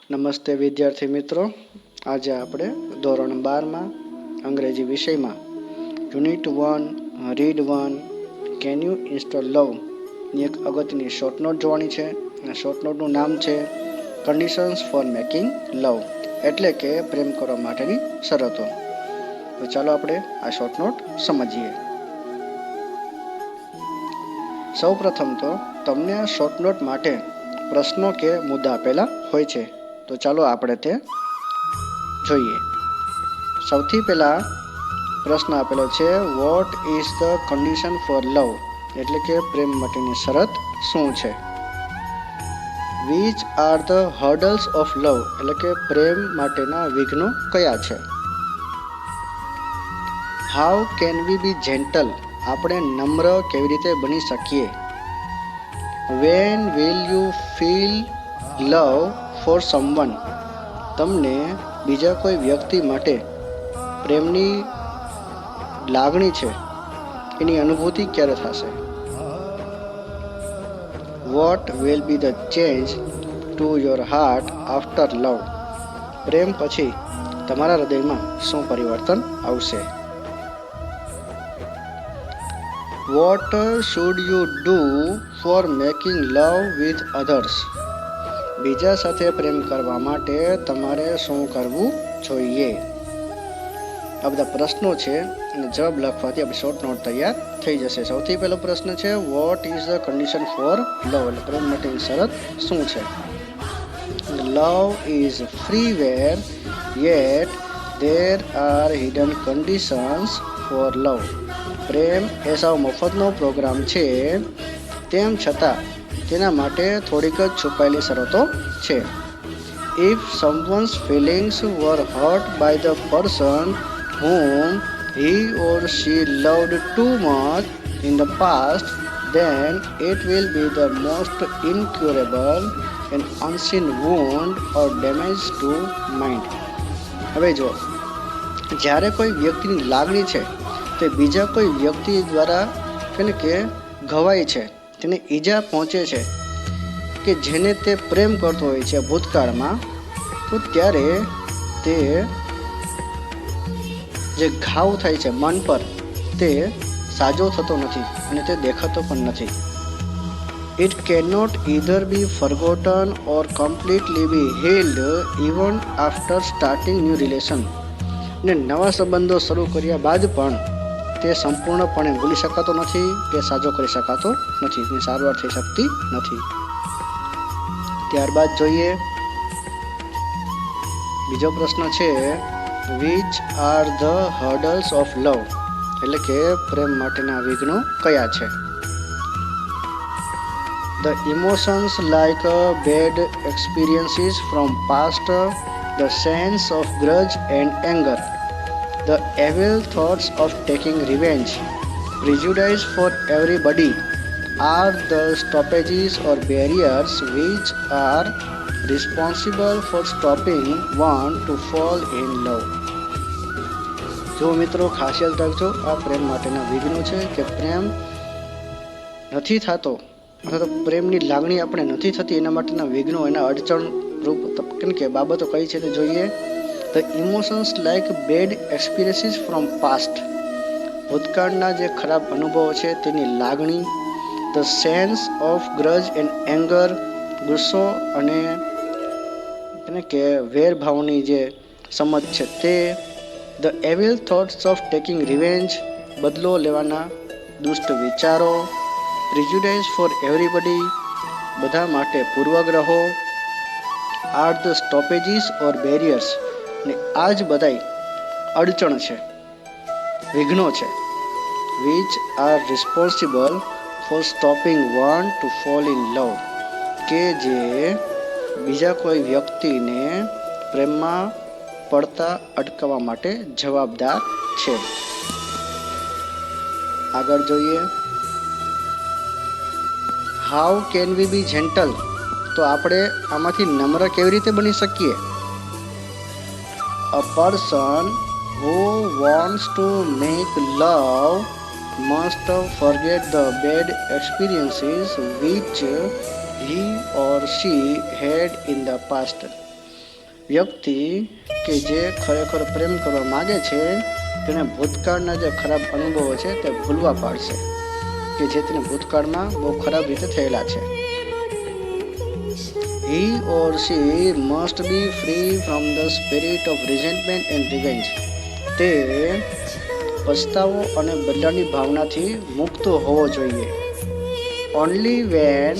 નમસ્તે વિદ્યાર્થી મિત્રો. આજે આપણે ધોરણ 12માં અંગ્રેજી વિષયમાં unit 1 read 1 can you instil લવની એક અગત્યની શોર્ટ નોટ જોવાની છે. અને શોર્ટ નોટનું નામ છે કન્ડિશન્સ ફોર મેકિંગ લવ, એટલે કે પ્રેમ કરવા માટેની શરતો. તો ચાલો આપણે આ શોર્ટ નોટ સમજીએ. સૌ પ્રથમ તો તમને આ શોર્ટ નોટ માટે પ્રશ્નો કે મુદ્દા આપેલા હોય છે. તો ચાલો આપણે તે જોઈએ. સૌથી પહેલા પ્રશ્ન આપેલો છે what is the condition for love, એટલે કે પ્રેમ માટેની શરત શું છે. Which are the hurdles of love, એટલે કે પ્રેમ માટેના વિઘ્નો કયા છે. How can we be gentle, આપણે નમ્ર કેવી રીતે બની શકીએ. When will you feel love for someone, તમને બીજા કોઈ વ્યક્તિ માટે પ્રેમની લાગણી છે એની અનુભૂતિ ક્યારે થશે. What will be the change to your heart after love, પ્રેમ પછી તમારા હૃદયમાં શું પરિવર્તન આવશે. What should you do for making love with others, બીજા સાથે પ્રેમ કરવા માટે તમારે શું કરવું જોઈએ. આ બધા પ્રશ્નો છે અને જવાબ લખવાથી આપણી શોર્ટ નોટ તૈયાર થઈ જશે. સૌથી પહેલો પ્રશ્ન છે what is the condition for love, એટલે પ્રેમ માટેની શરત શું છે. Love is free where yet there are hidden conditions for love, પ્રેમ એ સાવ મફતનો પ્રોગ્રામ છે, તેમ છતાં તેના માટે થોડીક જ છુપાયેલી શરતો છે. If someone's feelings were hurt by the person whom he or she loved too much in the past, then it will be the most incurable and unseen wound or damage to mind. હવે જો જ્યારે કોઈ વ્યક્તિની લાગણી છે તે બીજા કોઈ વ્યક્તિ દ્વારા કે ઘવાય છે, તેને ઈજા પહોંચે છે કે જેને તે પ્રેમ કરતો હોય છે ભૂતકાળમાં, તો ત્યારે તે જે ઘાવ થાય છે મન પર તે સાજો થતો નથી અને તે દેખાતો પણ નથી. It can not either be forgotten or completely be healed even after starting new relation, ને નવા સંબંધો શરૂ કર્યા બાદ પણ તે સંપૂર્ણપણે ભૂલી શકાતો નથી કે સાજો કરી શકાતો નથી, તેની સારવાર થઈ શકતી નથી. ત્યારબાદ જોઈએ બીજો પ્રશ્ન છે which are the hurdles of love, એટલે કે પ્રેમ માટેના વિઘ્નો કયા છે. The emotions like bad experiences from past, the sense of grudge and anger, the evil thoughts of taking revenge, prejudice for everybody are the stoppages or barriers which are responsible for stopping one to fall in love. જો મિત્રો ખાસ યાદ રાખજો, આ પ્રેમ માટેના વિઘ્નો છે કે પ્રેમ નથી થતો અથવા તો પ્રેમની લાગણી આપણે નથી થતી એના માટેના વિઘ્નો, એના અડચણ રૂપ કે બાબતો કઈ છે તે જોઈએ. The emotions like bad experiences from past, ભૂતકાળના જે ખરાબ અનુભવો છે તેની લાગણી. The sense of grudge and anger, ગુસ્સો અને વેરભાવની જે સમજ છે તે. The evil thoughts of taking revenge, બદલો લેવાના દુષ્ટ વિચારો. પ્રિજુડાઇઝ ફોર એવરીબડી, બધા માટે પૂર્વગ્રહો. Are the stoppages or barriers, ને આ જ બધાય અડચણ છે, વિઘ્નો છે. Which are responsible for stopping one to fall in લવ, કે જે બીજા કોઈ વ્યક્તિને પ્રેમમાં પડતા અટકાવવા માટે જવાબદાર છે. આગળ જોઈએ how can we be gentle, તો આપણે આમાંથી નમ્ર કેવી રીતે બની શકીએ. A person who wants to make love must forget the bad experiences which he or she had in the past. વ્યક્તિ કે જે ખરેખર પ્રેમ કરવા માગે છે તેને ભૂતકાળના જે ખરાબ અનુભવો છે તે ભૂલવા પાડશે, કે જે તેને ભૂતકાળમાં બહુ ખરાબ રીતે થયેલા છે. He or she must be free from the spirit of resentment and revenge. તે પસ્તાવો અને બદલાની ભાવનાથી મુક્ત હોવો જોઈએ. Only when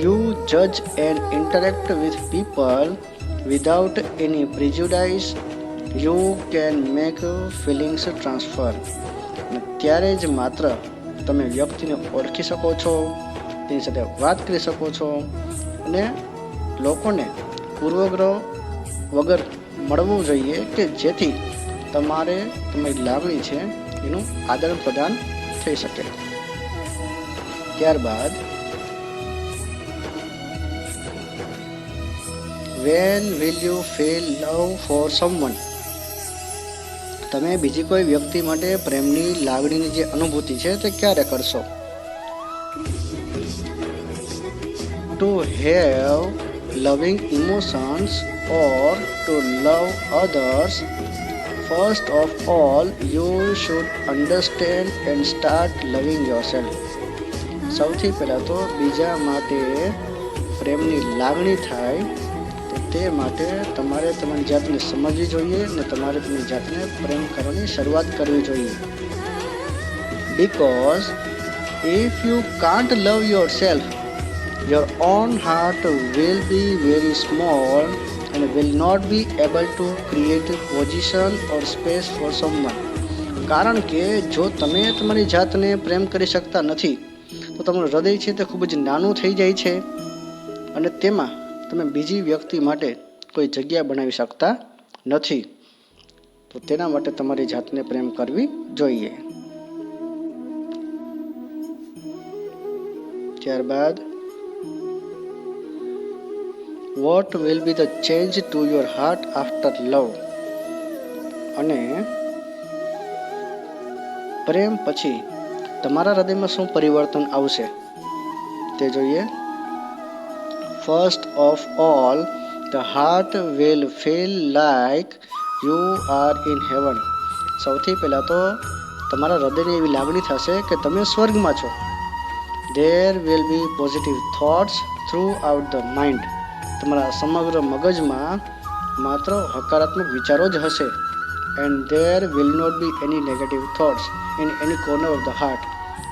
you judge and interact with people without any prejudice, you can make feelings transfer. ત્યારે જ માત્ર તમે વ્યક્તિને ઓળખી શકો છો, તેની સાથે વાત કરી શકો છો અને લોકોને પૂર્વગ્રહ વગર મળવું જોઈએ, કે જેથી તમારી લાગણી છે એનું આદાન પ્રદાન થઈ શકે. ત્યારબાદ when will you feel love for someone? તમે બીજી કોઈ વ્યક્તિ માટે પ્રેમની લાગણીની જે અનુભૂતિ છે તે ક્યારે કરશો? To have loving emotions or to love others, first of all you should understand and start loving yourself. સૌથી પહેલાં તો બીજા માટે પ્રેમની લાગણી થાય તો તે માટે તમારે તમારી જાતને સમજવી જોઈએ અને તમારે તમારી જાતને પ્રેમ કરવાની શરૂઆત કરવી જોઈએ. Because if you can't love yourself, your own heart will be very small and will not be able to create a position or space for someone. કારણ કે જો તમે તમારી જાતને પ્રેમ કરી શકતા નથી તો તમારું હૃદય છે તે ખૂબ જ નાનું થઈ જાય છે અને તેમાં તમે બીજી વ્યક્તિ માટે કોઈ જગ્યા બનાવી શકતા નથી. તો તેના માટે તમારી જાતને પ્રેમ કરવી જોઈએ. ત્યારબાદ what will be the change to your heart after love? અને પ્રેમ પછી તમારા હૃદયમાં શું પરિવર્તન આવશે તે જોઈએ. First of all, the heart will feel like you are in heaven. સૌથી પહેલા તો તમારા હૃદયને એવી લાગણી થશે કે તમે સ્વર્ગમાં છો. There will be positive thoughts throughout the mind. તમારા સમગ્ર મગજમાં માત્ર હકારાત્મક વિચારો જ હશે. And there will not be any negative thoughts in any corner of the heart.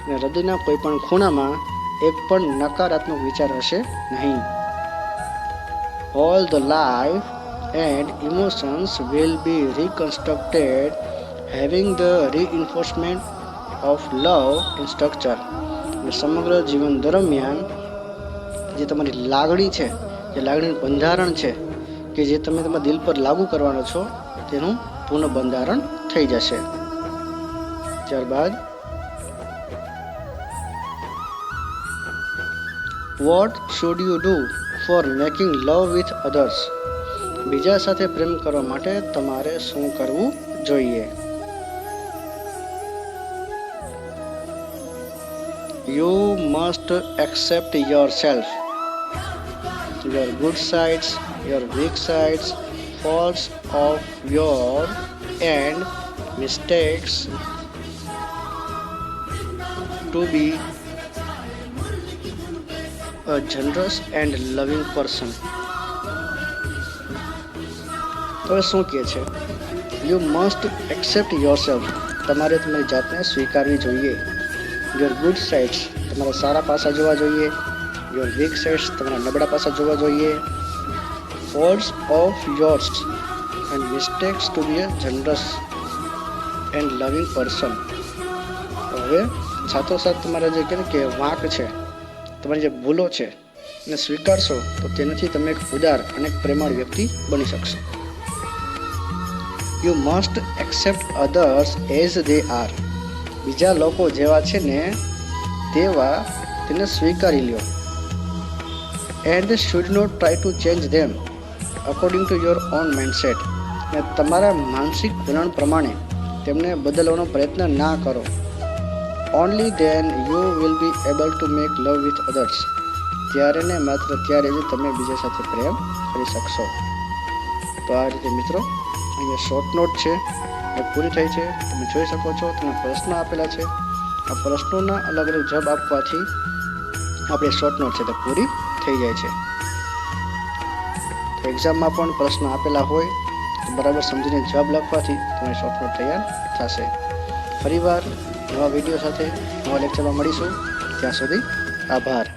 અને હૃદયના કોઈ પણ ખૂણામાં એક પણ નકારાત્મક વિચાર હશે નહીં. All the life and emotions will be reconstructed, having the reinforcement of love in structure. સમગ્ર જીવન દરમિયાન જે તમારી લાગણી છે, જે લાગણીનું બંધારણ છે કે જે તમે તમારા દિલ પર લાગુ કરવાનો છો તેનું પુનઃ બંધારણ થઈ જશે. ત્યારબાદ what should you do for making love with others? બીજા સાથે પ્રેમ કરવા માટે તમારે શું કરવું જોઈએ? You must accept yourself, your good sides, your weak sides, faults of your and mistakes, to be a generous and loving person. તો શું કહે છે? You must accept yourself. તમારે તમારી જાતને સ્વીકારવી જોઈએ. યોર ગુડ સાઇડ્સ, તમારા સારા પાસા જોવા જોઈએ. યોર વીક સાઇડ્સ, તમારા નબળા પાસા જોવા જોઈએ. Faults of yours and mistakes to be a generous and loving person. હવે સાથોસાથ તમારા જે કહે કે વાંક છે, તમારી જે ભૂલો છે એને સ્વીકારશો તો તેનાથી તમે એક ઉદાર અને એક પ્રેમાળ વ્યક્તિ બની શકશો. You must accept others as they are. બીજા લોકો જેવા છે ને તેવા તેને સ્વીકારી લ્યો. And should not try to change them according to your own mindset. અને તમારા માનસિક વલણ પ્રમાણે તેમને બદલવાનો પ્રયત્ન ના કરો. Only then you will be able to make love with others. ત્યારે ને માત્ર ત્યારે જ તમે બીજા સાથે પ્રેમ કરી શકશો. તો આ રીતે મિત્રો અહીંયા શોર્ટ નોટ છે એ પૂરી થઈ છે. તમે જોઈ શકો છો, તમે પ્રશ્ન આપેલા છે. આ પ્રશ્નોના અલગ અલગ જવાબ આપવાથી આપણી શોર્ટ નોટ છે તે પૂરી થઈ જાય છે. તો એક્ઝામમાં પણ પ્રશ્ન આપેલા હોય તો બરાબર સમજીને જવાબ લખવાથી તમારી શોર્ટ નોટ તૈયાર થશે. ફરીવાર નવા વિડીયો સાથે નવા લેક્ચરમાં મળીશું. ત્યાં સુધી આભાર.